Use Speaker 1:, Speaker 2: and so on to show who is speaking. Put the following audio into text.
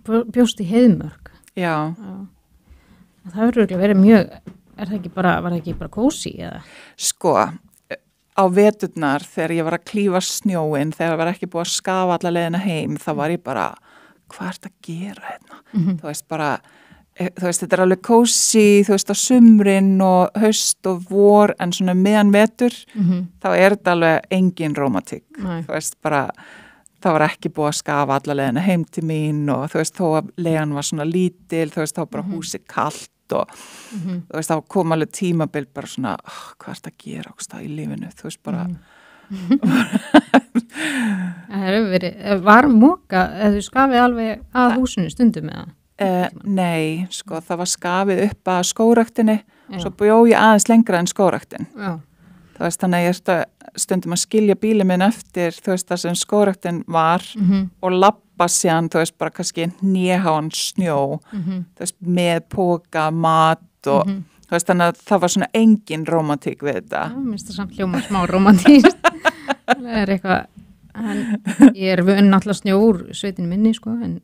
Speaker 1: Bjóst í Heiðmörk.
Speaker 2: Já.
Speaker 1: Það verður verið mjög, var það ekki bara kósí eða?
Speaker 2: Sko, á veturnar þegar ég var að klífa snjóinn, þegar var ekki búið að skafa alla leiðina heim, þá var ég bara, hvað ert að gera hérna? Þú veist bara, þetta alveg kósí, þú veist á sumrin og haust og vor, en svona meðan vetur, þá þetta alveg engin rómatík. Þú veist bara, það var ekki búið að skafa alla leiðina heim til mín og þú veist, þó að leiðan var svona lítil, þú veist, þá bara húsið kalt og þú veist, þá kom alveg tímabil bara svona, hvað er þetta að gera ákveðst í lífinu, þú veist bara
Speaker 1: Það hefur verið, var moka eða þú skafið alveg að húsinu stundum með það?
Speaker 2: Nei, sko, það var skafið upp að skógræktinni, svo bjó ég aðeins lengra en skógræktin. Þú veist, þannig að ég stundum að skilja bílinn minn eftir, þú veist, það sem skógræktin var og labba síðan, þú veist, bara kannski hnéháan snjó, þú veist, með póka, mat og þú veist, þannig að það var svona engin rómantík við þetta.
Speaker 1: Já, mér finnst það samt hljóma smá rómantíst. Það eitthvað, ég vunn alltaf snjó úr sveitinu minni, sko, en